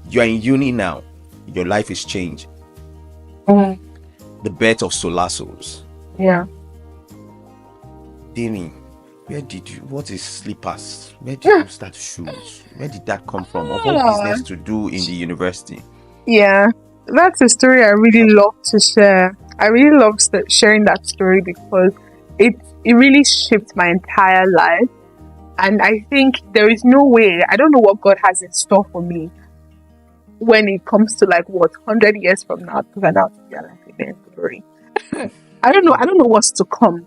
You are in uni now. Your life is changed. The birth of solar souls. Yeah. Timi, what is slippers? Where did you start shoes? Where did that come from? Of what business to do in the university? Yeah, that's a story I really love to share. I really love sharing that story because it really shaped my entire life. And I think there is no way, I don't know what God has in store for me when it comes to 100 years from now, because I know it's like a story. I don't know what's to come,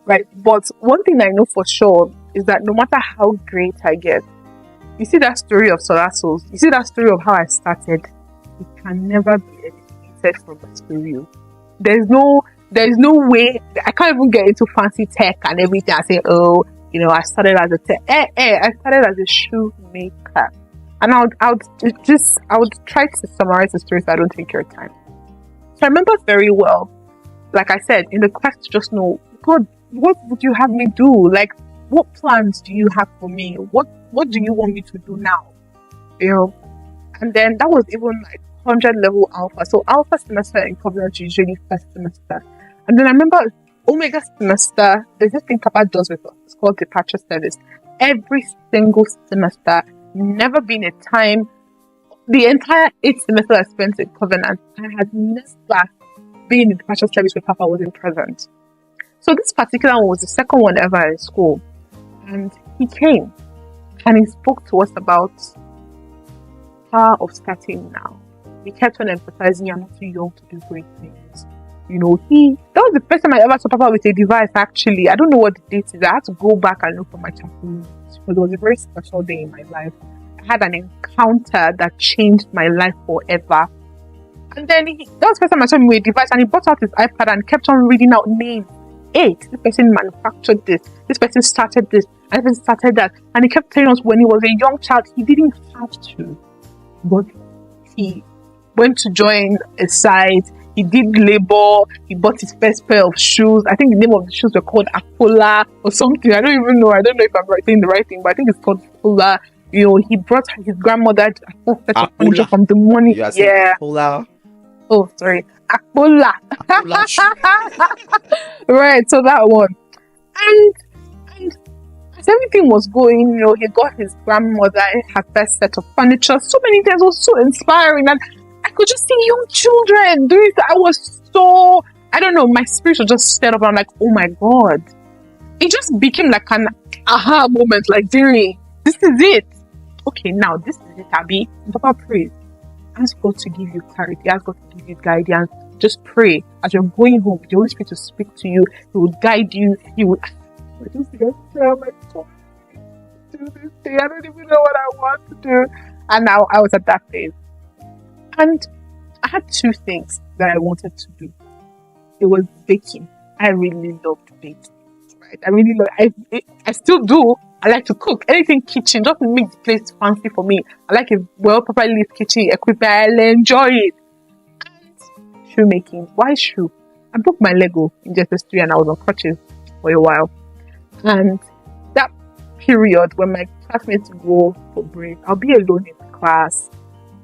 right? But one thing I know for sure is that no matter how great I get, you see that story of solar souls, you see that story of how I started, it can never be eliminated from my story. There's no way. I can't even get into fancy tech and everything. I say, I started as I started as a shoemaker. And I would try to summarize the story so I don't take your time. So I remember very well, like I said, in the quest to just know, God, what would you have me do? Like, what plans do you have for me? What do you want me to do now? And then that was even 100 level alpha. So alpha semester in Covenant usually first semester. And then I remember Omega semester, there's this thing Papa does with us. It's called departure service. Every single semester, never been a time, the entire 8th semester I spent in Covenant, I had never been in departure service where Papa wasn't present. So this particular one was the second one ever in school. And he came and he spoke to us about power of starting now. He kept on emphasizing, you're not too young to do great things. That was the first time I ever saw Papa with a device, actually. I don't know what the date is. I had to go back and look for my chapel notes because it was a very special day in my life. I had an encounter that changed my life forever. And then that was the first time I saw him with a device, and he brought out his iPad and kept on reading out names. 8, this person manufactured this person started this, and this person started that. And he kept telling us when he was a young child, he didn't have to, but he went to join a site. He did labor. He bought his first pair of shoes. I think the name of the shoes were called Aquila or something. I don't even know. I don't know if I'm saying the right thing, but I think it's called Aquila. He brought his grandmother furniture from the money. Yeah. Aquila. Oh, sorry. Aquila. Right. So that one. And as everything was going, he got his grandmother her first set of furniture. So many things. It was so inspiring. And I could just see young children doing that. I was so, I don't know, my spirit was just stirred up. I'm like, oh my God. It just became like an aha moment, like, Jerry, this is it. Okay, now this is it, Abby. Papa, pray. Ask God to give you clarity. Ask God to give you guidance. Just pray. As you're going home, the Holy Spirit will speak to you. He will guide you. He will, I just get to do this thing. I don't even know what I want to do. And now I was at that phase. And I had 2 things that I wanted to do. It was baking. I really loved baking, right? I still do. I like to cook. Anything kitchen, just make the place fancy for me. I like a properly lit kitchen equipment. I'll enjoy it. And shoemaking. Why shoe? I broke my Lego in JS3 and I was on crutches for a while. And that period when my classmates go for break, I'll be alone in the class.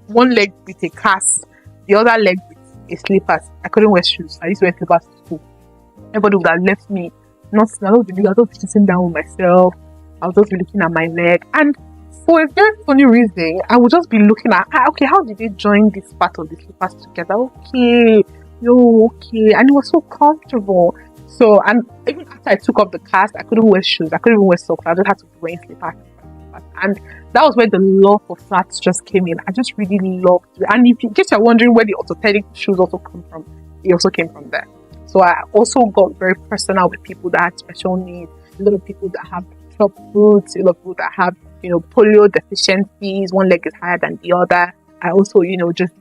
One leg with a cast, the other leg with a slippers. I couldn't wear shoes. I used to wear slippers to school. Everybody would have left me. I was just sitting down with myself. I was just looking at my leg. And for a very funny reason, I would just be looking at, okay, how did they join this part of the slippers together? Okay. And it was so comfortable. So, and even after I took off the cast, I couldn't wear shoes. I couldn't even wear socks. I just had to wear slippers. And that was where the love for flats just came in. I just really loved it. And if in case you're wondering where the orthopedic shoes also come from, it also came from there. So I also got very personal with people that had special needs. A lot of people that have club roots, a lot of people that have, polio deficiencies. One leg is higher than the other. I also, just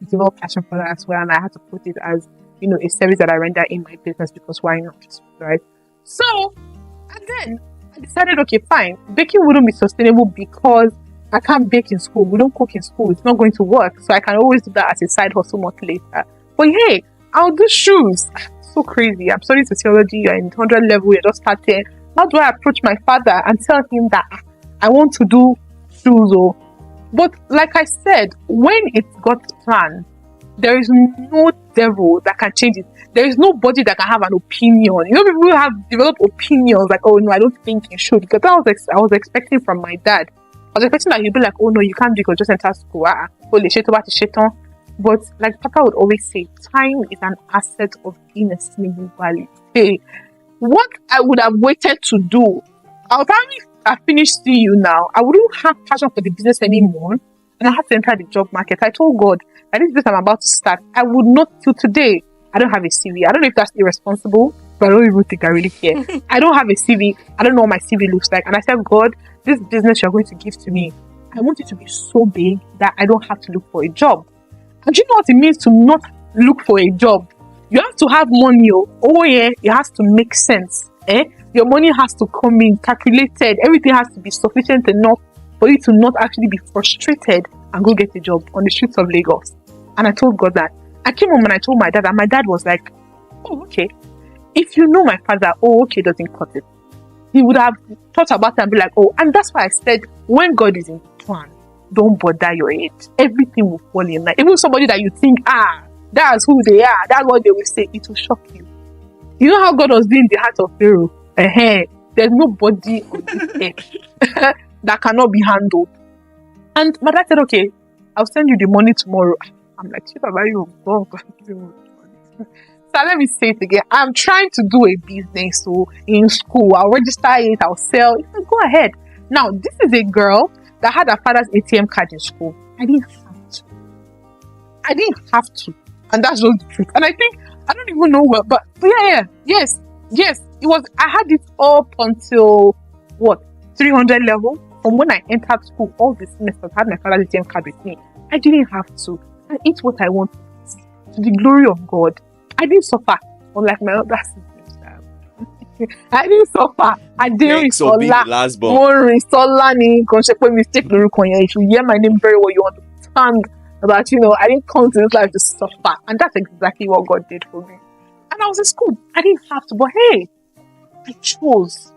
developed passion for that as well. And I had to put it as, a service that I render in my business because why not, right? So, and then I decided, okay, fine. Baking wouldn't be sustainable because I can't bake in school. We don't cook in school. It's not going to work. So I can always do that as a side hustle much later. But hey, I'll do shoes. So crazy. I'm studying sociology. You're in 100 level. You're just starting. How do I approach my father and tell him that I want to do shoes? Or But like I said, when it's God's plan, there is no devil that can change it. There is nobody that can have an opinion. You know, people have developed opinions like, oh no, I don't think you should. Because I was expecting from my dad. I was expecting that he'd be like, oh no, you can't do it, just enter school. But like Papa would always say, time is an asset of inestimable value. Hey, what I would have waited to do, I would probably have finished CU now. I wouldn't have passion for the business anymore. And I had to enter the job market. I told God, that this business I'm about to start, I would not till today. I don't have a CV. I don't know if that's irresponsible, but I don't even think I really care. I don't have a CV. I don't know what my CV looks like. And I said, God, this business you're going to give to me, I want it to be so big that I don't have to look for a job. And do you know what it means to not look for a job? You have to have money. Oh yeah, it has to make sense. Your money has to come in calculated. Everything has to be sufficient enough for you to not actually be frustrated and go get a job on the streets of Lagos. And I told God that. I came home and I told my dad, and my dad was like, oh, okay. If you know my father, oh, okay, doesn't cut it. He would have thought about it and be like, oh, and that's why I said, when God is in the plan, don't bother your head. Everything will fall in line. Even somebody that you think, that's who they are, that's what they will say, it will shock you. You know how God was doing the heart of Pharaoh? There's nobody on this earth that cannot be handled. And my dad said, okay, I'll send you the money tomorrow. I'm like, you go. So let me say it again. I'm trying to do a business. So in school, I'll register it, I'll sell. He said, go ahead. Now, this is a girl that had her father's ATM card in school. I didn't have to. And that's just the truth. And I think, I don't even know what, but yes. It was, I had it up until, 300 level. From when I entered school, all the semesters, I had my father's ATM card with me. I didn't have to. I eat what I want to the glory of God. I didn't suffer, unlike my other siblings. I didn't suffer. Aderinsola, Morisola ni konsepe mistake lórúkọ yẹn. If you hear my name very well, you understand that I didn't come to this life to suffer, and that's exactly what God did for me. And I was in school. I didn't have to, but hey, I chose.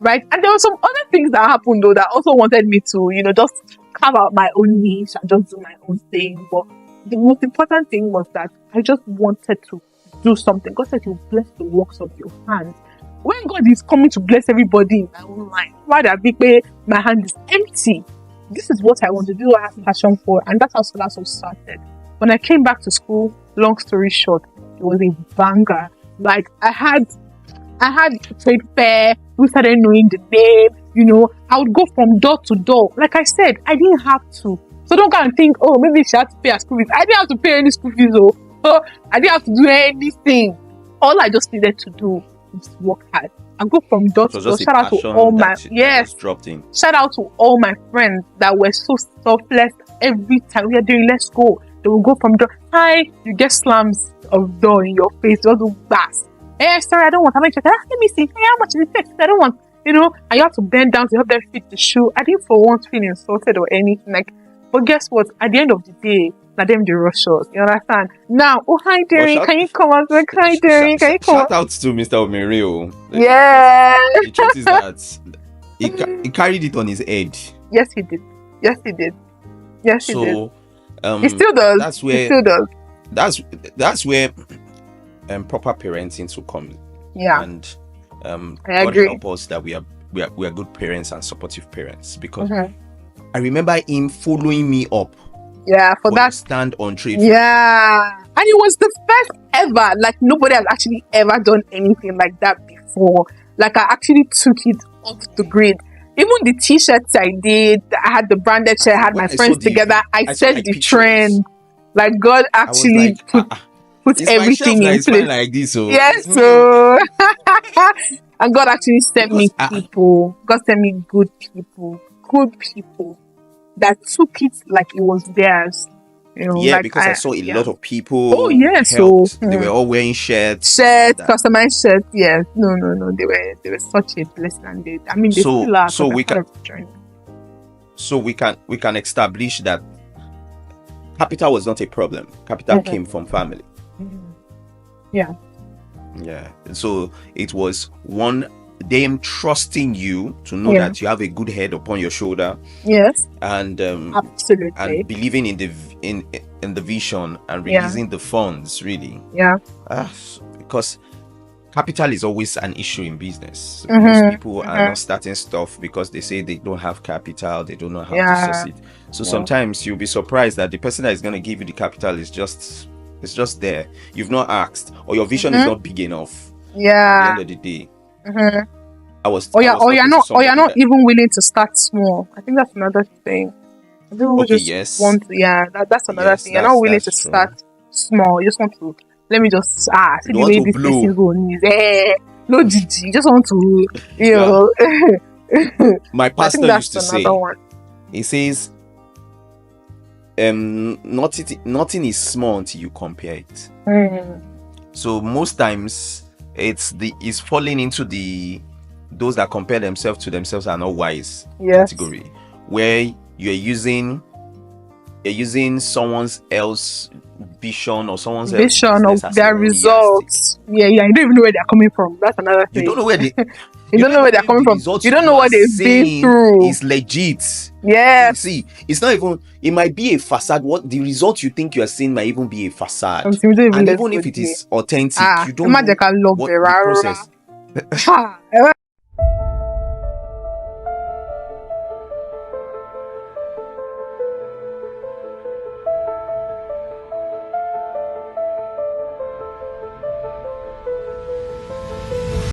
Right? And there were some other things that happened though that also wanted me to, just carve out my own niche and just do my own thing. But the most important thing was that I just wanted to do something. God said He'll bless the works of your hands. When God is coming to bless everybody in my own life, why that big way my hand is empty? This is what I want to do. I have passion for, and that's how Solar Soul started. When I came back to school, long story short, it was a banger. Like I had trade fair. We started knowing the name. I would go from door to door. Like I said, I didn't have to. So don't go and think, oh, maybe she had to pay her school fees. I didn't have to pay any school fees. Oh, I didn't have to do anything. All I just needed to do was work hard. I go from door to door. Shout out to all my Shout out to all my friends that were so selfless. Every time we are doing, let's go. They will go from door. Hi, you get slams of door in your face. Just do bass. Sorry, I don't want. Let me see. How much is it? I don't want. And you have to bend down to help them fit the shoe. I didn't for once feel insulted or anything. But guess what? At the end of the day, let them do rush us. You understand? Now, hi, Derry. Can you come out? Hi, Derry. Can you come out? Shout out to Mr. Omerio. Yeah. The truth is that he carried it on his head. Yes, he did. He did. He still does. That's where. He still does. That's where proper parenting will come. Yeah. And I God agree. help us that we are good parents and supportive parents, because I remember him following me up. Yeah, for that stand on trade. Yeah, and it was the first ever. Like nobody has actually ever done anything like that before. Like I actually took it off the grid. Even the t-shirts I did, I had the branded shirt. I had my friends together. I set the trend. Like God actually put everything in place. Like this, so yes, so and God actually sent me people. God sent me good people that took it like it was theirs. Because I saw a lot of people. Oh yes, they were all wearing shirts, customized shirts. Yes, no, they were such a blessing, and they still are. So we can establish that capital was not a problem. Capital came from family. Yeah. So it was one them trusting you to know Yeah. that you have a good head upon your shoulder, Yes. and Absolutely. and believing in the vision and Yeah. releasing the funds, really. Yeah. Because capital is always an issue in business. Mhm, Most people are mhm. not starting stuff because they say they don't have capital, they don't know how to Yeah. succeed. So Yeah. sometimes you'll be surprised that the person that is going to give you the capital is just there. You've not asked, or your vision is not big enough. At the Yeah. end of the day, Mhm. I was Or you're talking to not somebody that- even willing to start small. I think that's another thing. People Okay, just yes. want to, that's another Yes, thing. You're not willing that's to true. start small. You just want to, let me just see You the want way to this blow. person is going. No GG. You just want to, Yeah. know. My I think pastor that's used to another say, one. he says, nothing is small until you compare it. So most times it's falling into those that compare themselves to themselves are not wise category, where you're using someone else's vision or someone else's vision of their results. Yeah, you don't even know where they're coming from. That's another thing. You don't know where they you don't know where they're coming from. You don't know what they've been through. It's legit. Yeah. You see, it's not even. It might be a facade. What the result you think you are seeing might even be a facade. And even if it is authentic, you don't know what the process.